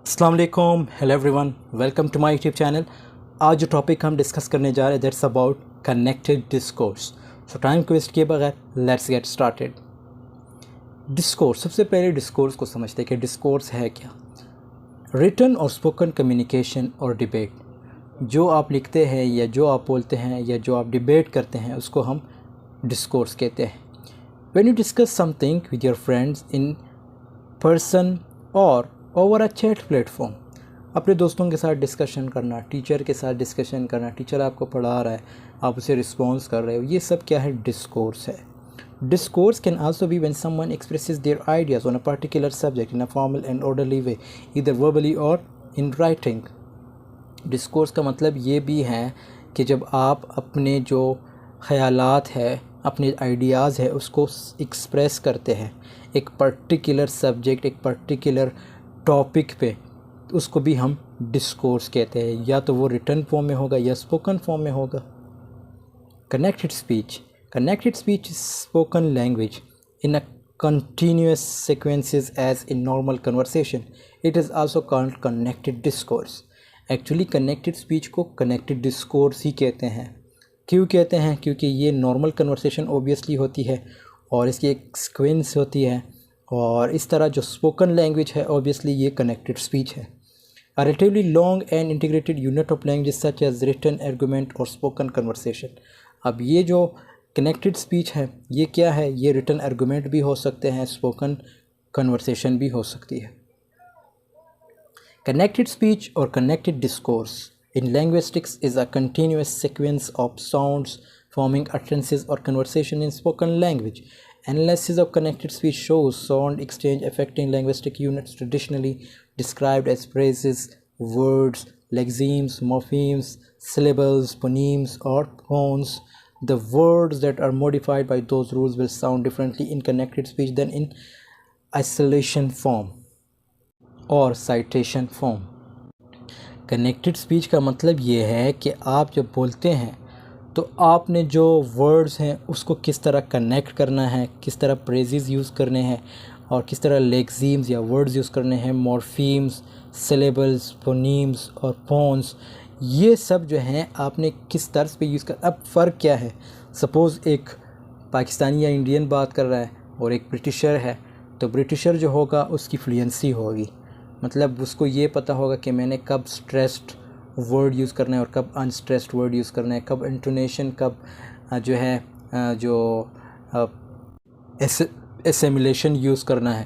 अस्सलाम वालेकुम, hello everyone, welcome to my YouTube channel. आज जो टॉपिक हम डिस्कस करने जा रहे हैं that's about connected discourse. So time को वेस्ट किए बगैर लेट्स गेट स्टार्टेड। डिस्कोर्स, सबसे पहले डिस्कोर्स को समझते हैं कि डिस्कोर्स है क्या। रिटन और स्पोकन कम्युनिकेशन और डिबेट, जो आप लिखते हैं या जो आप बोलते हैं या जो आप डिबेट करते हैं उसको हम डिस्कोर्स कहते हैं। When you discuss something with your friends in person और ओवर अ चैट प्लेटफॉर्म, अपने दोस्तों के साथ डिस्कशन करना, टीचर के साथ डिस्कशन करना, टीचर आपको पढ़ा रहा है, आप उसे रिस्पॉन्स कर रहे हो, ये सब क्या है? डिस्कोर्स है। Discourse can also be when someone expresses there ideas on a particular subject in a formal and orderly way, either verbally और इन राइटिंग। डिस्कोर्स का मतलब ये भी है कि जब आप अपने जो ख़यालात है, अपने आइडियाज़ है, उसको एक्सप्रेस करते हैं एक पर्टिकुलर सब्जेक्ट, एक पर्टिकुलर टॉपिक पे, उसको भी हम डिस्कोर्स कहते हैं। या तो वो रिटन फॉर्म में होगा या स्पोकन फॉर्म में होगा। Connected speech is spoken language in a continuous sequences as in normal conversation. It is also called connected discourse. Actually connected speech को कनेक्टेड डिस्कोर्स ही कहते हैं। क्यों कहते हैं? क्योंकि ये नॉर्मल कन्वर्सेशन ओबियसली होती है और इसकी एक सीक्वेंस होती है, और इस तरह जो स्पोकन लैंग्वेज है ओबियसली ये कनेक्टेड स्पीच है। A relatively long and integrated unit of language such as written argument और spoken conversation. अब ये जो कनेक्टेड स्पीच है ये क्या है? ये रिटन आर्गूमेंट भी हो सकते हैं, स्पोकन कन्वर्सेशन भी हो सकती है। कनेक्टेड स्पीच और connected discourse in linguistics is a continuous sequence of sounds forming utterances or conversation in spoken language. Analysis of connected speech shows sound exchange affecting linguistic units traditionally described as phrases, words, lexemes, morphemes, syllables, phonemes, or tones. The words that are modified by those rules will sound differently in connected speech than in isolation form or citation form. Connected speech का मतलब ये है कि आप जब बोलते हैं तो आपने जो वर्ड्स हैं उसको किस तरह कनेक्ट करना है, किस तरह फ्रेजेस यूज़ करने हैं और किस तरह लेक्सीम्स या वर्ड्स यूज़ करने हैं, मॉर्फीम्स, सिलेबल्स, फोनीम्स और फोन्स, ये सब जो हैं आपने किस तर्ज पे यूज़ कर। अब फ़र्क क्या है? सपोज़ एक पाकिस्तानी या इंडियन बात कर रहा है और एक ब्रिटिशर है, तो ब्रिटिशर जो होगा उसकी फ्लुएंसी होगी, मतलब उसको ये पता होगा कि मैंने कब स्ट्रेस्ड वर्ड यूज़ करना है और कब अनस्ट्रेस्ड वर्ड यूज़ करना है, कब इंटोनेशन, कब जो है एसिमिलेशन यूज़ करना है।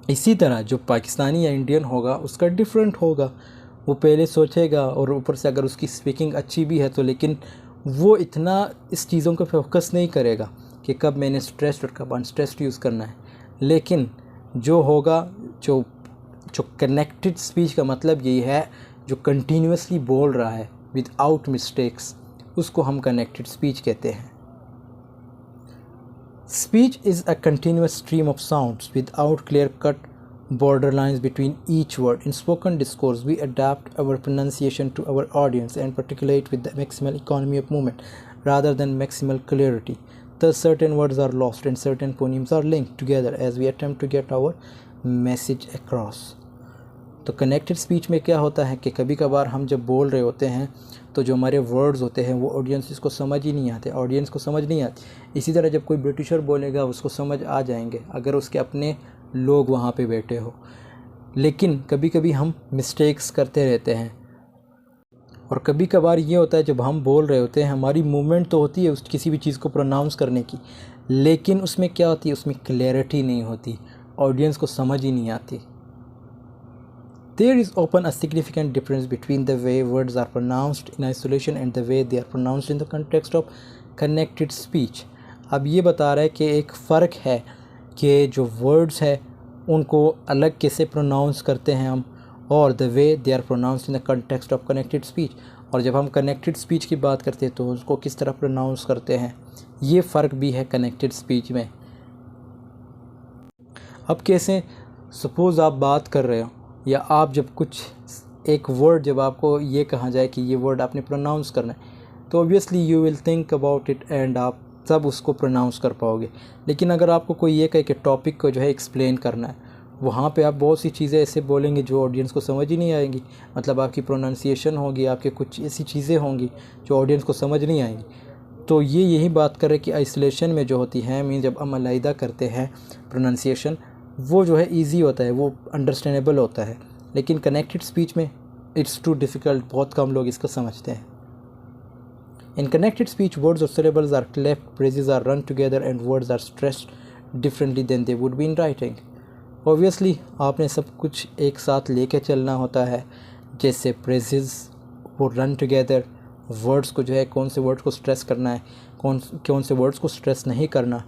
इसी तरह जो पाकिस्तानी या इंडियन होगा उसका डिफरेंट होगा। वो पहले सोचेगा और ऊपर से अगर उसकी स्पीकिंग अच्छी भी है तो, लेकिन वो इतना इस चीज़ों को फोकस नहीं करेगा कि कब मैंने स्ट्रेस्ड और कब अनस्ट्रेस्ड यूज़ करना है। लेकिन जो होगा, जो कनेक्टेड स्पीच का मतलब यही है, जो कंटिन्यूसली बोल रहा है विदाउट मिस्टेक्स, उसको हम कनेक्टेड स्पीच कहते हैं। Speech is a continuous stream of sounds without clear cut border lines between each word. In spoken discourse, we adapt our pronunciation to our audience and articulate with the maximal economy of movement rather than maximal clarity. Thus, certain words are lost and certain phonemes are linked together as we attempt to get our message across. तो connected speech में क्या होता है कि कभी कभार हम जब बोल रहे होते हैं तो जो हमारे वर्ड्स होते हैं वो ऑडियंस को समझ ही नहीं आते, ऑडियंस को समझ नहीं आती। इसी तरह जब कोई ब्रिटिशर बोलेगा उसको समझ आ जाएंगे अगर उसके अपने लोग वहाँ पे बैठे हो, लेकिन कभी कभी हम मिस्टेक्स करते रहते हैं। और कभी कभार ये होता है जब हम बोल रहे होते हैं हमारी मूवमेंट तो होती है उस किसी भी चीज़ को प्रोनाउंस करने की, लेकिन उसमें क्या होती है, उसमें क्लैरिटी नहीं होती, ऑडियंस को समझ ही नहीं आती। There is often a significant difference between the way words are pronounced in isolation and the way they are pronounced in the context of connected speech. अब ये बता रहा है कि एक फ़र्क है कि जो वर्ड्स है उनको अलग कैसे प्रोनाउंस करते हैं हम, और the way they are pronounced in the context of connected speech, और जब हम कनेक्टेड स्पीच की बात करते हैं तो उसको किस तरह प्रोनाउंस करते हैं। ये फ़र्क भी है कनेक्टेड स्पीच में। अब कैसे, सपोज़ आप बात कर रहे हो या आप जब कुछ एक वर्ड, जब आपको ये कहा जाए कि ये वर्ड आपने प्रोनाउंस करना है तो obviously you will think about it and आप सब उसको प्रोनाउंस कर पाओगे। लेकिन अगर आपको कोई ये कहे कि टॉपिक को जो है एक्सप्लेन करना है वहाँ पे आप बहुत सी चीज़ें ऐसे बोलेंगे जो ऑडियंस को समझ ही नहीं आएंगी, मतलब आपकी प्रोनाउंसिएशन होगी, आपके कुछ ऐसी चीज़ें होंगी जो ऑडियंस को समझ नहीं आएंगी। तो ये यही बात कर रहे कि आइसोलेशन में जो होती है, मीन जब हम अलहदा करते हैं प्रोनाउंसिएशन, वो जो है ईजी होता है, वो अंडरस्टैंडेबल होता है। लेकिन कनेक्टेड स्पीच में इट्स टू डिफ़िकल्ट, बहुत कम लोग इसको समझते हैं। In connected speech, words or syllables are cleft, phrases are run together and words are stressed differently than they would be in writing. Obviously, आपने सब कुछ एक साथ लेके चलना होता है, जैसे phrases वो run together, words को जो है कौन से words को stress करना है, कौन से words को stress नहीं करना,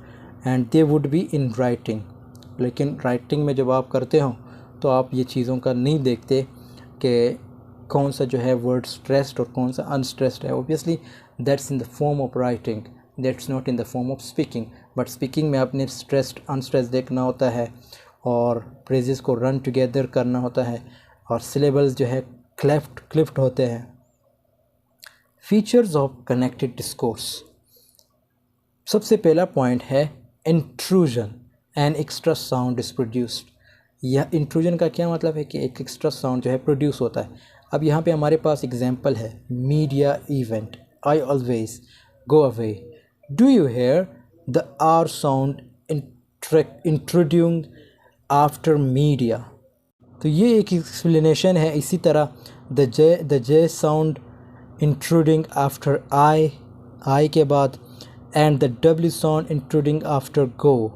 and they would be in writing. लेकिन writing में जब आप करते हो तो आप ये चीज़ों का नहीं देखते कि कौन सा जो है वर्ड स्ट्रेस्ड और कौन सा अनस्ट्रेस्ड है। Obviously that's in the form of writing, that's not in the form of speaking. But speaking में आपने स्ट्रेस्ड अनस्ट्रेस्ड देखना होता है और फ्रेजेस को रन टुगेदर करना होता है और सिलेबल्स जो है क्लिफ्ट होते हैं। फीचर्स ऑफ कनेक्टेड डिस्कोर्स, सबसे पहला पॉइंट है intrusion, an extra sound is produced. यह इंट्रूजन का क्या मतलब है कि एक एक्स्ट्रा साउंड जो है प्रोड्यूस होता है। अब यहाँ पे हमारे पास एग्जांपल है, media event, I always go away, do you hear the R sound intruding after media. तो ये एक एक्सप्लेनेशन है। इसी तरह the J sound intruding after I के बाद, and the W sound intruding after go,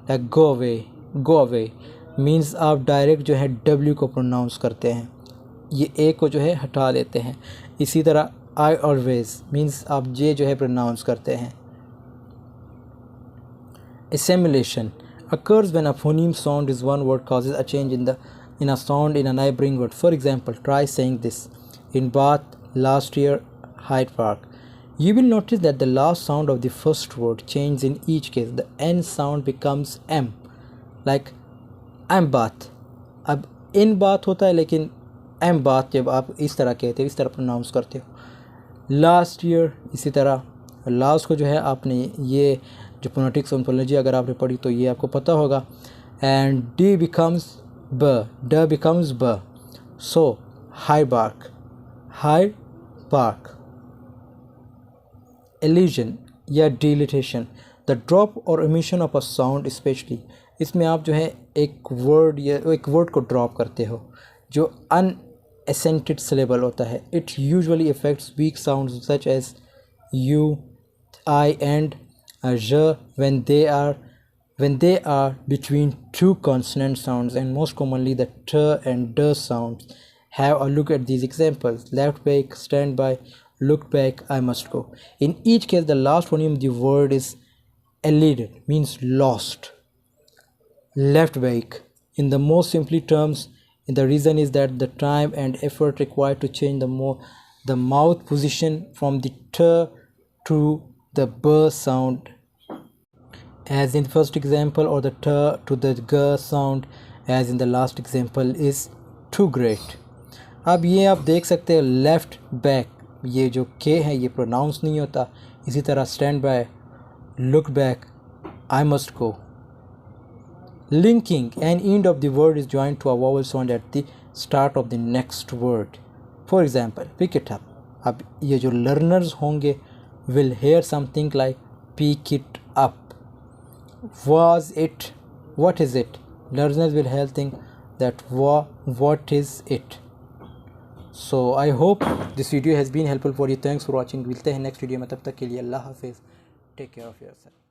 like go away means आप direct जो है डब्ल्यू को प्रोनाउंस करते हैं, ये ए को जो है हटा लेते हैं। इसी तरह आई ऑलवेज मीन्स आप जे जो है प्रोनाउंस करते हैं। assimilation occurs when a phoneme sound is one word causes a change in a sound in a neighboring word. For example, try saying this: in Bath last year, Hyde Park. You will notice that the last sound of the first word changes in each case. The N sound becomes M, like I'm Bath. अब in Bath होता है, लेकिन I'm Bath जब आप इस तरह कहते हो, इस तरह प्रोनाउंस करते हो। लास्ट ईयर, इसी तरह लास्ट को जो है आपने ये जो फोनेटिक्स ऑन्टोलॉजी अगर आपने पढ़ी तो ये आपको पता होगा। एंड डी बिकम्स ब, ड बिकम्स ब, सो हाई पार्क। एलिजन या डिलिटेशन, द ड्रॉप और omission of a sound specially, इसमें आप जो है एक वर्ड या एक वर्ड को ड्रॉप करते हो जो अनएसेंटेड सिलेबल होता है। It usually affects weak sounds such as U, I and j when they are between two consonant sounds, and most commonly the t and d sounds. Have a look at these examples: left back, stand by, look back, I must go. In each case, the last phoneme of the word is elided, means lost. Left back, in the most simply terms, the reason is that the time and effort required to change the mouth position from the t to the b sound, as in the first example, or the t to the g sound, as in the last example, is too great. अब ये आप देख सकते हैं, left back, ये जो के है ये प्रोनाउंस नहीं होता। इसी तरह stand by, look back, I must go. Linking, an end of the word is joined to a vowel sound at the start of the next word. For example, pick it up. अब ये जो learners होंगे will hear something like pick it up, was it, what is it. Learners will hear think that what is it. So I hope this video has been helpful for you. Thanks for watching. मिलते हैं next video में, तब तक के लिए अल्लाह हाफिज़, take care of yourself.